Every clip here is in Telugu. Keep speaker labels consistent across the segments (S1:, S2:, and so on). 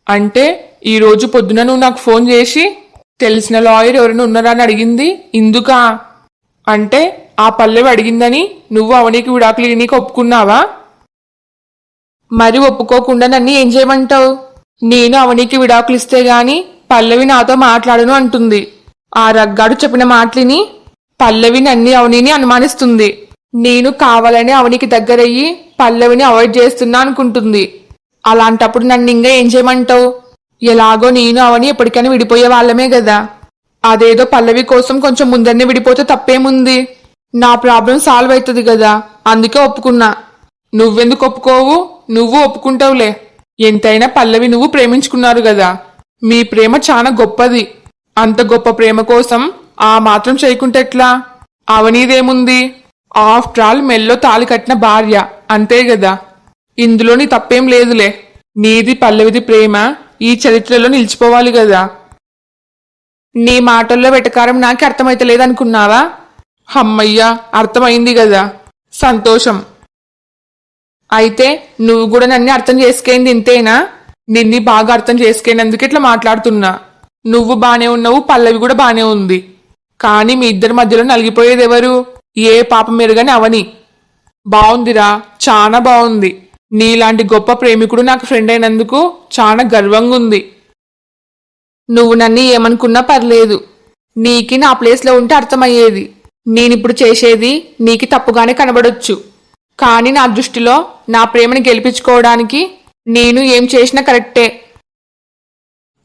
S1: అంటే ఈరోజు పొద్దున నువ్వు నాకు ఫోన్ చేసి తెలిసిన లాయర్ ఎవరైనా ఉన్నారా అని అడిగింది ఇందుకా? అంటే ఆ పల్లవి అడిగిందని నువ్వు అవనికి విడాకులు నీకు ఒప్పుకున్నావా? మరి ఒప్పుకోకుండా నన్ను ఏం చేయమంటావు? నేను అవనికి విడాకులు ఇస్తే గాని పల్లవి నాతో మాట్లాడను అంటుంది. ఆ రగ్గాడు చెప్పిన మాటలిని పల్లవి నన్ని అవనిని అనుమానిస్తుంది. నేను కావాలని అవనికి దగ్గరయ్యి పల్లవిని అవాయిడ్ చేస్తున్నా అనుకుంటుంది. అలాంటప్పుడు నన్ను ఇంకా ఏం చేయమంటావు? ఎలాగో నేను అవని ఎప్పటికైనా విడిపోయే వాళ్ళమే కదా. అదేదో పల్లవి కోసం కొంచెం ముందరనే విడిపోతే తప్పేముంది? నా ప్రాబ్లం సాల్వ్ అవుతుంది కదా, అందుకే ఒప్పుకున్నా. నువ్వెందుకు ఒప్పుకోవు? నువ్వు ఒప్పుకుంటావులే. ఎంతైనా పల్లవి నువ్వు ప్రేమించుకున్నారు కదా. మీ ప్రేమ చాలా గొప్పది. అంత గొప్ప ప్రేమ కోసం ఆ మాత్రం చేయకుంటే ఎట్లా? అవనీదేముంది? ఆఫ్టర్ ఆల్ మెల్లో తాళి కట్టిన భార్య, అంతే కదా. ఇందులో నీ తప్పేం లేదులే. నీది పల్లవిది ప్రేమ ఈ చరిత్రలో నిలిచిపోవాలి కదా. నీ మాటల్లో వెటకారం నాకే అర్థమైతలేదనుకున్నావా? అమ్మయ్యా, అర్థమైంది కదా, సంతోషం. అయితే నువ్వు కూడా నన్ను అర్థం చేసుకేంది ఇంతేనా? నిన్ని బాగా అర్థం చేసుకేనందుకు ఇట్లా మాట్లాడుతున్నా. నువ్వు బానే ఉన్నావు, పల్లవి కూడా బానే ఉంది. కానీ మీ ఇద్దరి మధ్యలో నలిగిపోయేది ఎవరు? ఏ పాపం మెరుగని అవని. బావుందిరా, చాలా బావుంది. నీలాంటి గొప్ప ప్రేమికుడు నాకు ఫ్రెండ్ అయినందుకు చాలా గర్వంగా ఉంది. నువ్వు నన్ను ఏమనుకున్నా పర్లేదు. నీకి నా ప్లేస్లో ఉంటే అర్థమయ్యేది. నేనిప్పుడు చేసేది నీకి తప్పుగానే కనబడొచ్చు, కానీ నా దృష్టిలో నా ప్రేమని గెలిపించుకోవడానికి నేను ఏం చేసినా కరెక్టే.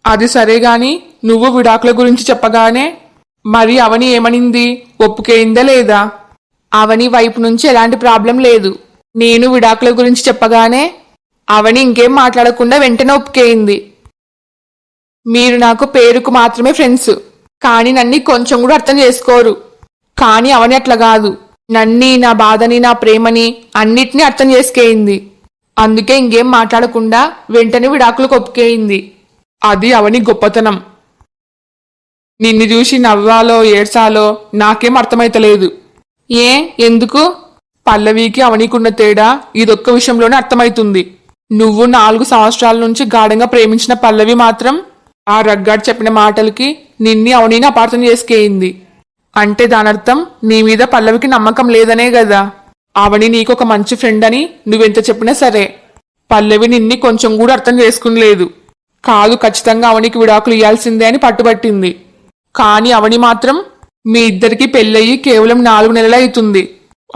S1: అది సరేగాని నువ్వు విడాకుల గురించి చెప్పగానే మరి అవని ఏమనింది? ఒప్పుకేయిందా లేదా? అవని వైపు నుంచి ఎలాంటి ప్రాబ్లం లేదు. నేను విడాకుల గురించి చెప్పగానే అవని ఇంకేం మాట్లాడకుండా వెంటనే ఒప్పుకేయింది. మీరు నాకు పేరుకు మాత్రమే ఫ్రెండ్స్, కానీ నన్ను కొంచెం కూడా అర్థం చేసుకోరు. కానీ అవని అట్లా కాదు. నన్ని, నా బాధని, నా ప్రేమని అన్నిటినీ అర్థం చేసుకేయింది. అందుకే ఇంకేం మాట్లాడకుండా వెంటనే విడాకులకు ఒప్పుకేయింది. అది అవని గొప్పతనం. నిన్ను చూసి నవ్వాలో ఏడ్చాలో నాకేం అర్థమైతలేదు. ఏ, ఎందుకు? పల్లవికి అవనీకున్న తేడా ఇదొక్క విషయంలోనే అర్థమైతుంది. నువ్వు 4 సంవత్సరాల నుంచి గాఢంగా ప్రేమించిన పల్లవి మాత్రం ఆ రగ్గాడు చెప్పిన మాటలకి నిన్ని అవనీని అపార్థం చేసుకేయింది. అంటే దానర్థం నీ మీద పల్లవికి నమ్మకం లేదనే కదా. అవని నీకొక మంచి ఫ్రెండ్ అని నువ్వెంత చెప్పినా సరే పల్లవి నిన్ని కొంచెం కూడా అర్థం చేసుకునిలేదు. కాదు, ఖచ్చితంగా అవనికి విడాకులు ఇయ్యాల్సిందే అని పట్టుబట్టింది. కాని అవని మాత్రం మీ ఇద్దరికి పెళ్ళయి కేవలం 4 నెలలు అవుతుంది.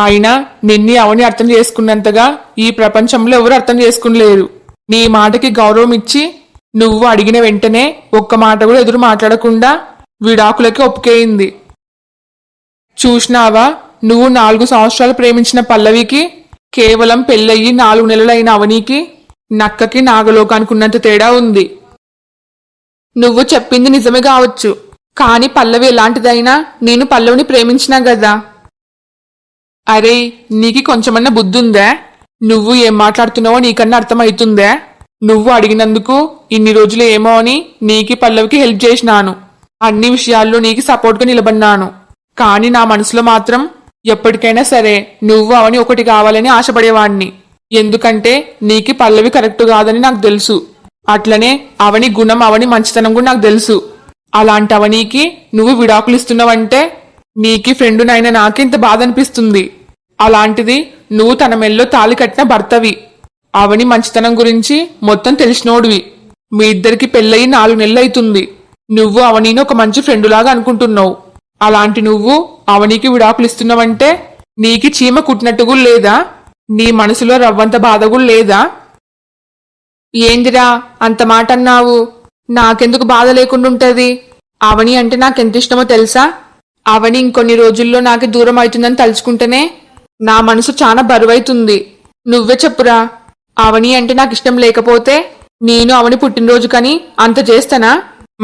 S1: అయినా నిన్ని అవని అర్థం చేసుకున్నంతగా ఈ ప్రపంచంలో ఎవరు అర్థం చేసుకునిలేరు. నీ మాటకి గౌరవం ఇచ్చి నువ్వు అడిగిన వెంటనే ఒక్క మాట కూడా ఎదురు మాట్లాడకుండా విడాకులకి ఒప్పుకేయింది. చూసినావా, నువ్వు 4 సంవత్సరాలు ప్రేమించిన పల్లవికి కేవలం పెళ్ళయి 4 నెలలైన అవనికి నక్కకి నాగలోకానుకున్నంత తేడా ఉంది. నువ్వు చెప్పింది నిజమే కావచ్చు, కాని పల్లవి ఎలాంటిదైనా నేను పల్లవిని ప్రేమించినా కదా. అరే, నీకి కొంచెమన్నా బుద్ధుందా? నువ్వు ఏం మాట్లాడుతున్నావో నీకన్నా అర్థమవుతుందా? నువ్వు అడిగినందుకు ఇన్ని రోజులు ఏమో అని నీకి పల్లవికి హెల్ప్ చేసినాను. అన్ని విషయాల్లో నీకి సపోర్ట్గా నిలబడినాను. కాని నా మనసులో మాత్రం ఎప్పటికైనా సరే నువ్వు అవని ఒకటి కావాలని ఆశపడేవాణ్ణి. ఎందుకంటే నీకి పల్లవి కరెక్ట్ కాదని నాకు తెలుసు. అట్లనే అవని గుణం, అవని మంచితనం కూడా నాకు తెలుసు. అలాంటి అవనీకి నువ్వు విడాకులు ఇస్తున్నావంటే నీకి ఫ్రెండునైనా నాకింత బాధ అనిపిస్తుంది. అలాంటిది నువ్వు తన మెల్లో తాళి కట్టిన భర్తవి. అవని మంచితనం గురించి మొత్తం తెలిసినోడివి. మీ ఇద్దరికి పెళ్ళయి 4 నెలలు అవుతుంది. నువ్వు అవనీని ఒక మంచి ఫ్రెండులాగా అనుకుంటున్నావు. అలాంటి నువ్వు అవనికి విడాకులు ఇస్తున్నావంటే నీకి చీమ కుట్టినట్టు కూడా లేదా? నీ మనసులో రవ్వంత బాధ కూడా లేదా? ఏందిరా అంత మాట అన్నావు? నాకెందుకు బాధ లేకుండుంటది? అవని అంటే నాకెంత ఇష్టమో తెలుసా? అవని ఇంకొన్ని రోజుల్లో నాకు దూరం అవుతుందని తలుచుకుంటేనే నా మనసు చాలా బరువైతుంది. నువ్వే చెప్పురా, అవని అంటే నాకు ఇష్టం లేకపోతే నేను అవని పుట్టినరోజు కని అంత చేస్తానా?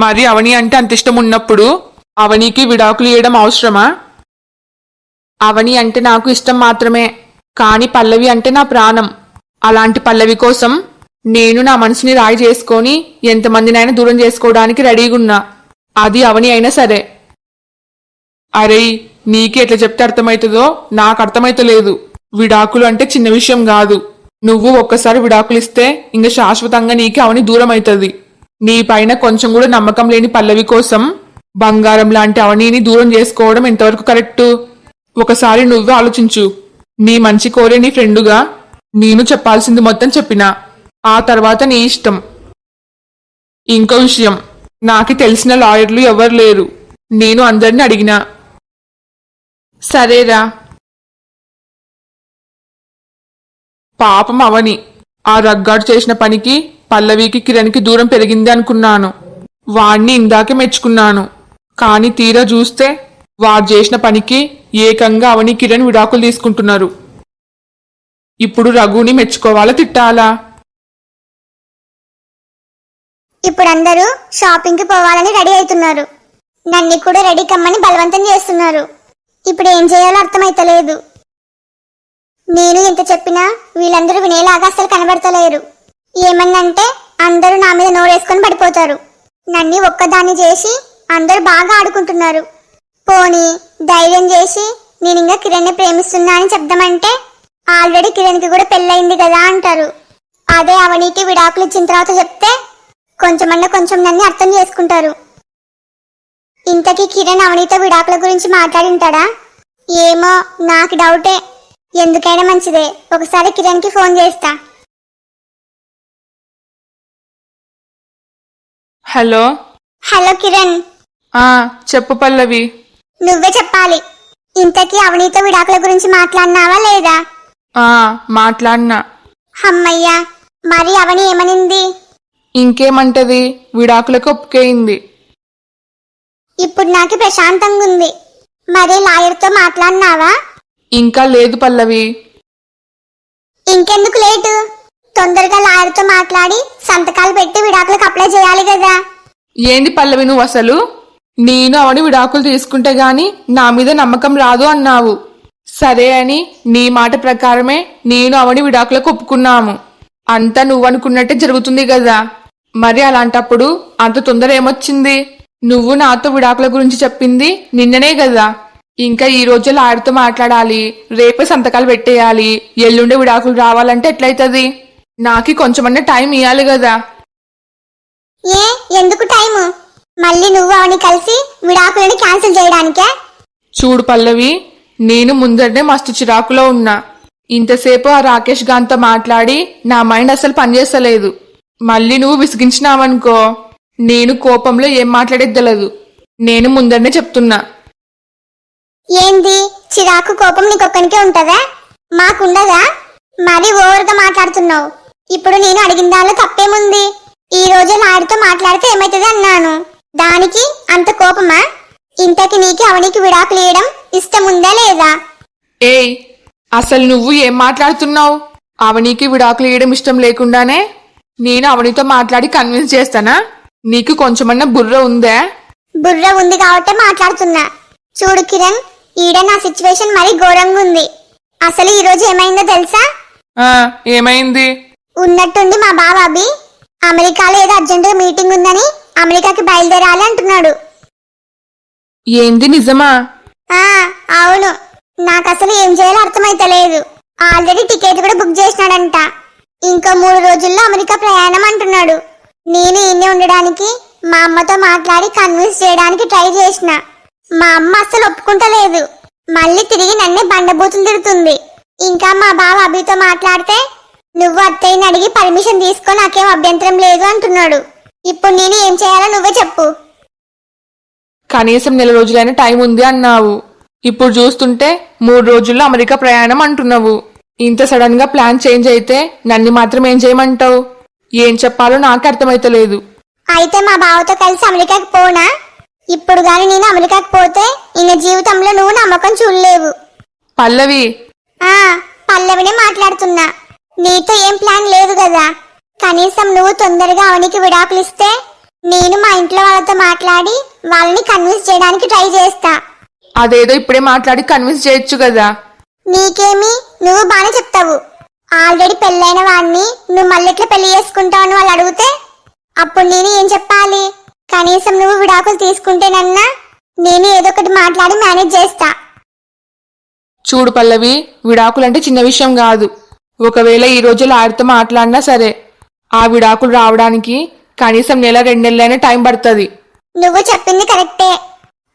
S1: మరి అవని అంటే అంత ఇష్టం ఉన్నప్పుడు అవనికి విడాకులు ఇవ్వడం అవసరమా? అవని అంటే నాకు ఇష్టం మాత్రమే, కాని పల్లవి అంటే నా ప్రాణం. అలాంటి పల్లవి కోసం నేను నా మనసుని రాయి చేసుకొని ఎంతమందినైనా దూరం చేసుకోవడానికి రెడీగున్నా. అది అవని అయినా సరే. అరే, నీకు ఎట్లా చెప్తే అర్థమవుతుందో నాకు అర్థమైతలేదు. విడాకులు అంటే చిన్న విషయం కాదు. నువ్వు ఒక్కసారి విడాకులు ఇస్తే ఇంక శాశ్వతంగా నీకు అవని దూరం అవుతుంది. నీ పైన కొంచెం కూడా నమ్మకం లేని పల్లవి కోసం బంగారం లాంటి అవనీని దూరం చేసుకోవడం ఎంతవరకు కరెక్టు? ఒకసారి నువ్వే ఆలోచించు. నీ మంచి కోరే నీ ఫ్రెండుగా నేను చెప్పాల్సింది మొత్తం చెప్పినా, ఆ తర్వాత నీ ఇష్టం. ఇంకో విషయం, నాకు తెలిసిన లాయర్లు ఎవరు లేరు. నేను అందరిని అడిగినా. సరేరా. పాపం అవని, ఆ రగ్గాడు చేసిన పనికి పల్లవికి కిరణ్కి దూరం పెరిగింది అనుకున్నాను. వాణ్ణి ఇందాకే మెచ్చుకున్నాను. కాని తీరా చూస్తే వాడు చేసిన పనికి ఏకంగా అవని కిరణ్ విడాకులు తీసుకుంటున్నారు. ఇప్పుడు రఘుని మెచ్చుకోవాలా తిట్టాలా?
S2: ఇప్పుడు అందరూ షాపింగ్ కి పోవాలని రెడీ అవుతున్నారు. నన్ను కూడా రెడీ కమ్మని బలవంతం చేస్తున్నారు. ఇప్పుడు ఏం చేయాలో అర్థమైతలేదు. నేను ఎంత చెప్పినా వీళ్ళందరూ వినేలాగా అసలు కనబడతలేరు. ఏమన్నంటే అందరూ నా మీద నోరేసుకొని పడిపోతారు. నన్ను ఒక్కదాన్ని చేసి అందరూ బాగా ఆడుకుంటున్నారు. పోనీ ధైర్యం చేసి నేను ఇంకా కిరణ్ని ప్రేమిస్తున్నా అని చెప్దామంటే ఆల్రెడీ కిరణ్కి కూడా పెళ్ళయింది కదా అంటారు. అదే అవనికి విడాకులు ఇచ్చిన తర్వాత చెప్తే కొంచెం నన్ను అర్థం చేసుకుంటారు. ఇంతకీ కిరణ్ అవనితో విడాకుల గురించి మాట్లాడింటాడా? ఏమో, నాకు డౌటే. ఎందుకైనా మంచిదే, ఒకసారి కిరణ్కి ఫోన్ చేస్తా.
S1: హలో.
S2: హలో కిరణ్.
S1: చెప్పు పల్లవి.
S2: నువ్వే చెప్పాలి. ఇంతకీ అవనితో విడాకుల గురించి మాట్లాడినావా లేదా?
S1: మాట్లాడినా.
S2: అమ్మయ్యా, మరి అవని ఏమనింది?
S1: ఇంకేమంటది, విడాకులకు ఒప్పుకేయింది.
S2: ఇప్పుడు నాకు ప్రశాంతంగా ఉంది. మరి లాయర్తో మాట్లాడినావా?
S1: ఇంకా లేదు పల్లవి.
S2: ఇంకెందుకు లేటు? తొందరగా లాయర్తో మాట్లాడి సంతకాలు పెట్టి విడాకులకు అప్లై చేయాలి కదా.
S1: ఏంది పల్లవి నువ్వు అసలు? నేను అవని విడాకులు తీసుకుంటే గాని నా మీద నమ్మకం రాదు అన్నావు. సరే అని నీ మాట ప్రకారమే నేను అవని విడాకులకు ఒప్పుకున్నాము. అంతా నువ్వనుకున్నట్టే జరుగుతుంది కదా. మరి అలాంటప్పుడు అంత తొందర ఏమొచ్చింది? నువ్వు నాతో విడాకుల గురించి చెప్పింది నిన్ననే కదా. ఇంకా ఈ రోజు లాయర్తో మాట్లాడాలి, రేపే సంతకాలు పెట్టేయాలి, ఎల్లుండే విడాకులు రావాలంటే ఎట్లయితది? నాకి కొంచెమన్నా టైం ఇవ్వాలి కదా.
S2: ఎందుకు టైము? మళ్ళీ నువ్వు అవని కలిసి విడాకులని క్యాన్సిల్ చేయడానికే?
S1: చూడు పల్లవి, నేను ముందరనే మస్తు చిరాకులో ఉన్నా. ఇంతసేపు ఆ రాకేష్ గాంతో మాట్లాడి నా మైండ్ అసలు పనిచేస్తలేదు. మళ్ళీ నువ్వు విసిగించినావనుకో, నేను కోపంలో ఏం మాట్లాడేద్దలేదు. నేను ముందరనే చెప్తున్నా.
S2: ఏంది చిరాకు కోపం నీకొక్కనికే ఉంటదా? మాకుండదా? మరి ఓవర్గా మాట్లాడుతున్నావు. ఇప్పుడు నేను అడిగిన దానిలో తప్పేముంది? ఈ రోజు లాయర్తో మాట్లాడితే ఏమైతుంది అన్నాను. దానికి అంత కోపమా? ఇంతకి నీకి అవనికి విడాకులు ఇవ్వడం ఇష్టం ఉందా లేదా?
S1: ఏయ్, అసలు నువ్వు ఏం మాట్లాడుతున్నావు? అవనికి విడాకులు ఇవ్వడం ఇష్టం లేకుండానే నేను అవనితో మాట్లాడి కన్విన్స్ చేస్తానా? నీకు కొంచెమన్నా బుర్ర ఉందా?
S2: బుర్ర ఉంది కాబట్టే మాట్లాడుతున్నా. చూడు కిరణ్, ఈడ నా సిచ్యువేషన్ మరీ ఘోరంగా ఉంది. అసలు ఈ రోజు ఏమైందో తెలుసా?
S1: ఏమైంది?
S2: ఉన్నట్టుండి మా బావ అభి అమెరికాలో ఏదో అర్జెంటుగా మీటింగ్ ఉందని అమెరికాకి బయలుదేరాలి అంటున్నాడు.
S1: ఏంది, నిజమా?
S2: అవును. నాకు అసలు ఏం చేయాలో అర్థమైతలేదు. ఆల్రెడీ టికెట్ కూడా బుక్ చేసినాడంట. ఇంకో 3 రోజుల్లో అమెరికా ప్రయాణం అంటున్నాడు. నేను ఇన్నే ఉండడానికి మా అమ్మతో మాట్లాడి కన్విన్స్ చేయడానికి ట్రై చేసిన. మా అమ్మ అస్సలు ఒప్పుకుంటలేదు. మళ్ళీ తిరిగి నన్నే బండబూతులు తిడుతుంది. ఇంకా మా బావ అభితో మాట్లాడితే నువ్వు అత్తయ్యని అడిగి పర్మిషన్ తీసుకో, నాకేం అభ్యంతరం లేదు అంటున్నాడు. ఇప్పుడు నేను ఏం చేయాలో నువ్వే చెప్పు.
S1: కనీసం 1 రోజులైనా టైం ఉంది అన్నావు. ఇప్పుడు చూస్తుంటే 3 రోజుల్లో అమెరికా ప్రయాణం అంటున్నావు. ఇంత సడన్ గా ప్లాన్ చేంజ్ అయితే నన్ను మాత్రం ఏం చేయమంటావు? ఏం చెప్పాలో నాకు అర్థమైతలేదు.
S2: అయితే మా బావతో కలిసి అమెరికాకి పోనా? ఇప్పుడు గాని నేను అమెరికాకి పోతే ఈయన జీవితంలో నువ్వు నమ్మకం చూడలేవు.
S1: పల్లవి.
S2: పల్లవినే మాట్లాడుతున్నా. నీతో ఏం ప్లాన్ లేదు కదా. కనీసం నువ్వు తొందరగా అవనికి విడాకులు ఇస్తే నేను మా ఇంట్లో వాళ్ళతో మాట్లాడి వాళ్ళని కన్విన్స్ చేయడానికి ట్రై చేస్తా.
S1: అదేదో ఇప్పుడే మాట్లాడి కన్విన్స్ చేయొచ్చు కదా.
S2: నీకేమి, నువ్వు బానే చెప్తావు. ఆల్రెడీ పెళ్ళైన వాడిని నువ్వు మళ్ళీ ఎట్లా పెళ్లి చేసుకుంటావు అని వాళ్ళు అడిగితే అప్పుడు నేను ఏం చెప్పాలి? కనీసం నువ్వు విడాకులు తీసుకుంటేనన్నా నేను ఏదో ఒకటి మాట్లాడి మేనేజ్ చేస్తా.
S1: చూడు పల్లవి, విడాకులంటే చిన్న విషయం కాదు. ఒకవేళ ఈ రోజు లాయర్తో మాట్లాడినా సరే, ఆ విడాకులు రావడానికి కనీసం నెల 2 నెలలైనా టైం పడుతుంది.
S2: నువ్వు చెప్పింది కరెక్టే.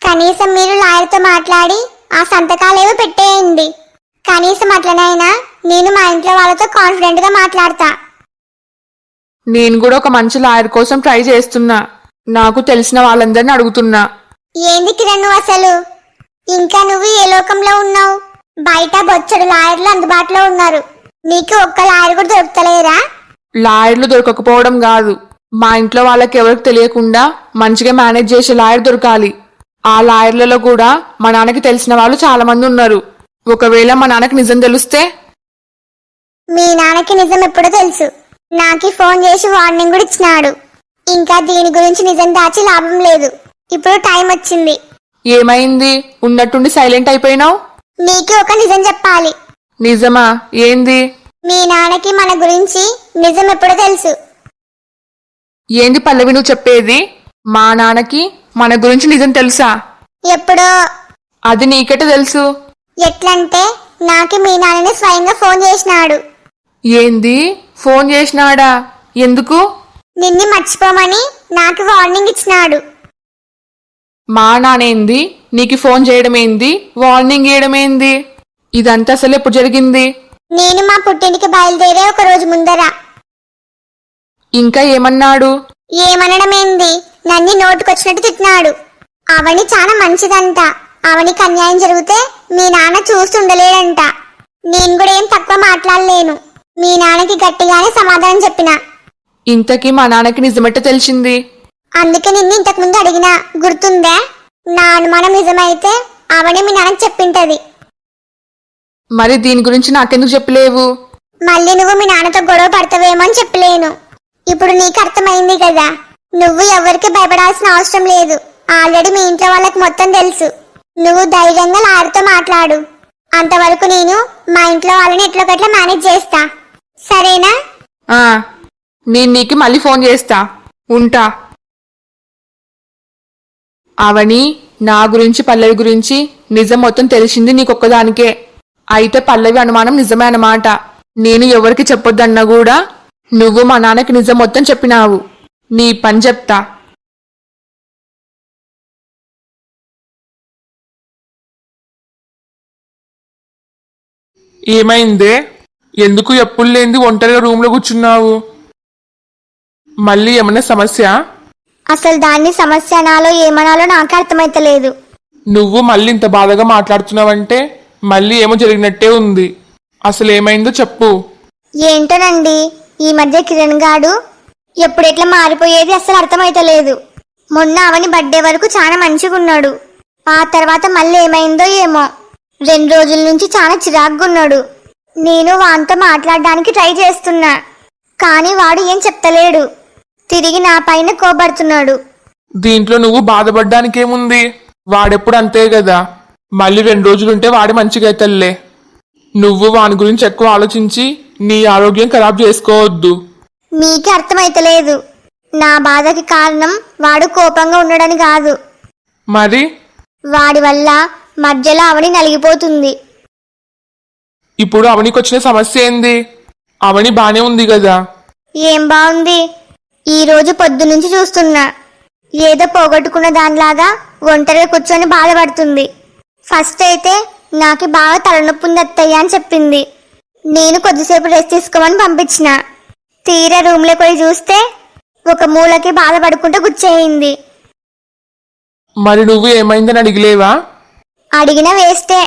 S2: కనీసం మీరు లాయర్తో మాట్లాడి ఆ సంతకాలేవో పెట్టేయండి. కనీసం అట్లనైనా నేను మా ఇంట్లో వాళ్ళతో కాన్ఫిడెంట్ గా మాట్లాడతా.
S1: నేను కూడా ఒక మంచి లాయర్ కోసం ట్రై చేస్తున్నా. నాకు తెలిసిన వాళ్ళందరిని అడుగుతున్నా.
S2: ఏంది కిరణ్ నువ్వు అసలు? ఇంకా నువ్వు ఏ లోకంలో ఉన్నావు? బయట బొచ్చడు లాయర్లు అందుబాటులో ఉన్నారు. నీకు ఒక్క లాయర్ కూడా దొరుకుతలేరా?
S1: లాయర్లు దొరకకపోవడం కాదు, మా ఇంట్లో వాళ్ళకి ఎవరికి తెలియకుండా మంచిగా మేనేజ్ చేసే లాయర్ దొరకాలి. ఆ లాయర్లలో కూడా మా నాన్నకి తెలిసిన వాళ్ళు చాలా మంది ఉన్నారు. ఒకవేళ మా నాన్నకి నిజం తెలిస్తే?
S2: మీ నాన్నకి నిజం ఎప్పుడో తెలుసు. నాకి ఫోన్ చేసి వార్నింగ్ కూడా ఇచ్చినాడు. ఇంకా దీని గురించి నిజం దాచి లాభం లేదు. ఇప్పుడు టైం వచ్చింది.
S1: ఏమైంది? ఉన్నట్టుండి సైలెంట్ అయిపోయినావు?
S2: నీకు ఒక నిజం చెప్పాలి.
S1: నిజమా? ఏంది?
S2: మీ నాన్నకి మన గురించి నిజం ఎప్పుడో తెలుసు.
S1: ఏంది పల్లవి నువ్వు చెప్పేది? మా నాన్నకి మన గురించి నిజం తెలుసా?
S2: ఎప్పుడో.
S1: అది నీకెట తెలుసు?
S2: ఎట్లంటే నాకి మీ నాన్నని స్వయంగా ఫోన్ చేసినాడు.
S1: ఏంది? ఫోన్ చేసినాడా? ఎందుకు?
S2: నిన్ను మర్చిపోమని నాకు వార్నింగ్ ఇచ్చినాడు.
S1: మా నానేంది నీకు ఫోన్ చేయడం ఏంది, వార్నింగ్ ఇవ్వడం ఏంది? ఇదంతా అసలు ఎప్పుడు జరిగింది?
S2: నేను మా పుట్టింటికి బయలుదేరే ఒక రోజు ముందర.
S1: ఇంకా ఏమన్నాడు?
S2: ఏమనడం ఏంది, నన్ను నోటుకొచ్చినట్టు తిట్టినాడు. అవని చాలా మంచిదంట. అవనికి అన్యాయం జరిగితే మీ నాన్న చూస్తుండలేడంట. నేను కూడా ఏం తక్కువ మాట్లాడలేను. మీ నాన్నకి గట్టిగానే సమాధానం చెప్పిన.
S1: ఇంతకీ మా నాన్నకి నిజమెట్ట తెలిసింది?
S2: అందుకే నిన్ను ఇంతకు ముందు అడిగినా, గుర్తుందా? నా అనుమానం నిజమైతే అవని మీ నాన్నకి చెప్పింటది.
S1: మరి దీని గురించి నాకెందుకు చెప్పలేవు?
S2: మళ్ళీ నువ్వు మీ నాన్నతో గొడవ పడతావేమో అని చెప్పలేను. ఇప్పుడు నీకు అర్థమైంది కదా, నువ్వు ఎవరికి భయపడాల్సిన అవసరం లేదు. ఆల్రెడీ మీ ఇంట్లో వాళ్ళకి మొత్తం తెలుసు. నువ్వు ధైర్యంగా లాయర్తో మాట్లాడు. అంతవరకు నేను మా ఇంట్లో వాళ్ళని ఎట్లొకట్లా మేనేజ్ చేస్తా, సరేనా?
S1: నేను నీకు మళ్ళీ ఫోన్ చేస్తా. ఉంటా. అవని, నా గురించి పల్లవి గురించి నిజం మొత్తం తెలిసింది నీకొక్కదానికే. అయితే పల్లవి అనుమానం నిజమే అన్నమాట. నేను ఎవరికి చెప్పొద్దన్నా కూడా నువ్వు మా నాన్నకి నిజం మొత్తం చెప్పినావు. నీ పని చెప్తా. ఏమైందే? ఎందుకు ఎప్పుడు లేంది ఒంటరిగా రూమ్ లో కూర్చున్నావు? మళ్ళీ ఏమన్నా సమస్య?
S2: అసలు దాన్ని సమస్య అనాలో ఏమనాలో నాకు అర్థమైతలేదు.
S1: నువ్వు మళ్ళీ ఇంత బాధగా మాట్లాడుతున్నావంటే మళ్ళీ ఏమో జరిగినట్టే ఉంది. అసలు ఏమైందో చెప్పు.
S2: ఏంటోనండి, ఈ మధ్య కిరణ్ గాడు ఎప్పుడెట్లా మారిపోయేది అసలు అర్థమైతలేదు. మొన్న అవని బర్త్డే వరకు చాలా మంచిగా ఉన్నాడు. ఆ తర్వాత మళ్ళీ ఏమైందో ఏమో. 2 రోజుల నుంచి చాలా చిరాగ్గా ఉన్నాడు. నేను వానితో మాట్లాడడానికి ట్రై చేస్తున్నా, కానీ వాడు ఏం చెప్తలేడు. తిరిగి నా పైన కోపడుతున్నాడు.
S1: దీంట్లో నువ్వు బాధపడ్డానికేముంది? వాడెప్పుడు అంతే కదా. మళ్ళీ 2 రోజులుంటే వాడి మంచిగా అవుతలే. నువ్వు వాని గురించి ఎక్కువ ఆలోచించి నీ ఆరోగ్యం ఖరాబ్ చేసుకోవద్దు.
S2: మీకే అర్థమైతలేదు. నా బాధకి కారణం వాడు కోపంగా ఉండడని కాదు.
S1: మరి?
S2: వాడి వల్ల మధ్యలో అవని నలిగిపోతుంది.
S1: ఇప్పుడు అవనికి వచ్చిన సమస్య ఏంది? అవని బానే ఉంది కదా.
S2: ఏం బాగుంది? ఈ రోజు పొద్దునుంచి చూస్తున్నా, ఏదో పోగొట్టుకున్న దానిలాగా ఒంటరిగా కూర్చొని బాధపడుతుంది. ఫస్ట్ అయితే నాకు బాగా తలనొప్పి ఉంది అత్తయ్య అని చెప్పింది. నేను కొద్దిసేపు రెస్ట్ తీసుకోమని పంపించిన. తీరా రూమ్లోకి పోయి చూస్తే ఒక మూలకి బాధపడుకుంటూ గుచ్చేయింది.
S1: మరి నువ్వు ఏమైందని అడిగలేవా?
S2: అడిగినా వేస్టే.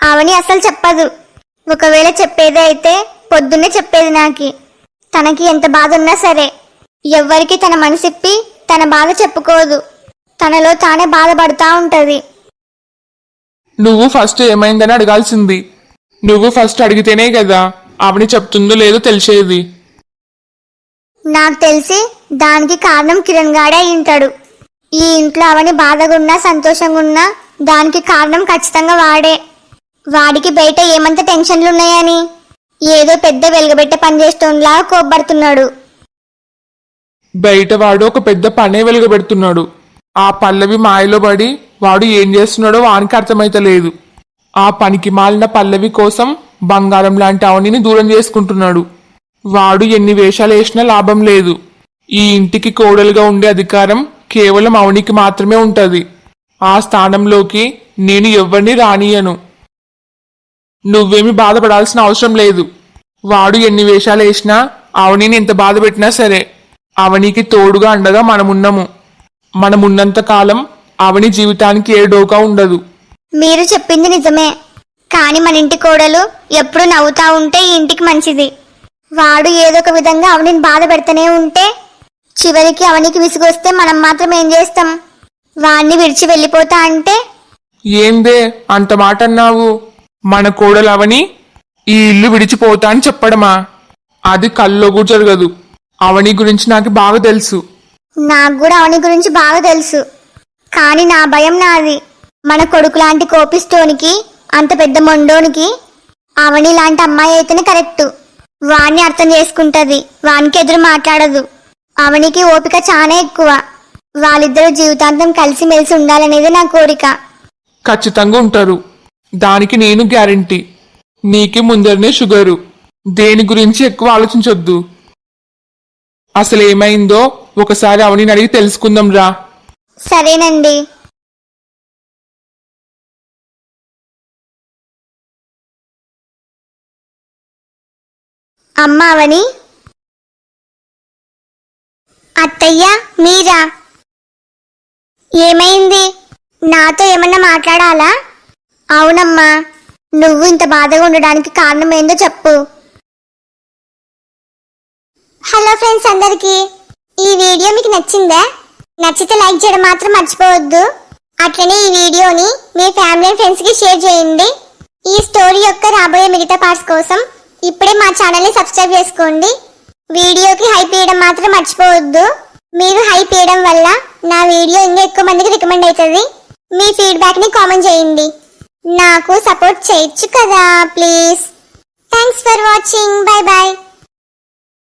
S2: అవని అసలు చెప్పదు. ఒకవేళ చెప్పేది అయితే పొద్దున్నే చెప్పేది. నాకి తనకి ఎంత బాధ ఉన్నా సరే ఎవ్వరికి తన మనసిప్పి తన బాధ చెప్పుకోదు. తనలో తానే బాధపడుతూ ఉంటది.
S1: నువ్వు ఫస్ట్ ఏమైందని అడగాల్సింది. నువ్వు ఫస్ట్ అడిగితేనే కదా అవని చెప్తుందో లేదో తెలిసేది.
S2: నాకు తెలిసి దానికి కారణం కిరణ్ గాడే అయి ఉంటాడు. ఈ ఇంట్లో అవని బాధగా ఉన్నా సంతోషంగా ఉన్నా దానికి కారణం ఖచ్చితంగా వాడే. వాడికి బయట ఏమంత టెన్షన్లున్నాయని ఏదో పెద్ద వెలుగబెట్టే పని చేస్తోంలా కోప్పడుతున్నాడు.
S1: బయట వాడు ఒక పెద్ద పనే వెలుగబెడుతున్నాడు. ఆ పల్లవి మాయలో పడి వాడు ఏం చేస్తున్నాడో వానికి అర్థమైతలేదు. ఆ పనికి మాలిన పల్లవి కోసం బంగారం లాంటి అవనిని దూరం చేసుకుంటున్నాడు. వాడు ఎన్ని వేషాలు వేసినా లాభం లేదు. ఈ ఇంటికి కోడలుగా ఉండే అధికారం కేవలం అవనికి మాత్రమే ఉంటది. ఆ స్థానంలోకి నేను ఎవరిని రానియను. నువ్వేమి బాధపడాల్సిన అవసరం లేదు. వాడు ఎన్ని వేషాలు వేసినా అవనిని ఎంత బాధ పెట్టినా సరే అవనికి తోడుగా అండగా మనమున్నాము. మనమున్నంత కాలం అవని జీవితానికి ఏ డోకా ఉండదు.
S2: మీరు చెప్పింది నిజమే, కానీ మన ఇంటి కోడలు ఎప్పుడు నవ్వుతా ఉంటే ఈ ఇంటికి మంచిది. వాడు ఏదో ఒక విధంగా అవనిని బాధ పెడుతూనే ఉంటే చివరికి అవనికి విసుగొస్తే మనం మాత్రం ఏం చేస్తాం? వాణ్ణి విడిచి వెళ్ళిపోతా అంటే
S1: ఏందే అంత మాట అన్నావు? మన కోడలు అవని ఈ ఇల్లు విడిచిపోతా అని చెప్పడమా? అది కల్లో కూడా జరగదు. అవని గురించి నాకు బాగా తెలుసు.
S2: నాకు కూడా అవని గురించి బాగా తెలుసు, కానీ నా భయం నాది. మన కొడుకు లాంటి కోపిస్తోనికి, అంత పెద్ద మొండోనికి అవని లాంటి అమ్మాయి అయితేనే కరెక్ట్. వాణ్ణి అర్థం చేసుకుంటది, వానికి ఎదురు మాట్లాడదు. అవనికి ఓపిక చాలా ఎక్కువ. వాళ్ళిద్దరూ జీవితాంతం కలిసిమెలిసి ఉండాలనేది నా కోరిక.
S1: ఖచ్చితంగా ఉంటారు, దానికి నేను గ్యారంటీ. నీకి ముందరనే షుగరు. దేని గురించి ఎక్కువ ఆలోచించొద్దు. అసలు ఏమైందో ఒకసారి అవని అడిగి తెలుసుకుందాం రా.
S2: సరేనండి. అమ్మ అవని. అత్తయ్య మీరా? ఏమైంది? నాతో ఏమన్నా మాట్లాడాలా? అవునమ్మా, నువ్వు ఇంత బాధగా ఉండడానికి కారణం ఏందో చెప్పు. హలో ఫ్రెండ్స్ అందరికి, ఈ వీడియో మీకు నచ్చిందా? నచ్చితే లైక్ చేయడం మాత్రం మర్చిపోవద్దు. అట్లనే ఈ వీడియోని మీ ఫ్యామిలీ అండ్ ఫ్రెండ్స్ కి షేర్ చేయండి. ఈ స్టోరీ యొక్క రాబోయే మిగతా పార్ట్స్ కోసం ఇప్పుడే మా ఛానల్ ని సబ్స్క్రైబ్ చేసుకోండి. వీడియోకి హైప్ ఇవ్వడం మాత్రం మర్చిపోవద్దు. మీరు హైప్ ఇవ్వడం వల్ల నా వీడియో ఇంకా ఎక్కువ మందికి రికమెండ్ అవుతుంది. మీ ఫీడ్బ్యాక్ ని కామెంట్ చేయండి. నాకు సపోర్ట్ చేయొచ్చు కదా please. Thanks for watching. Bye bye.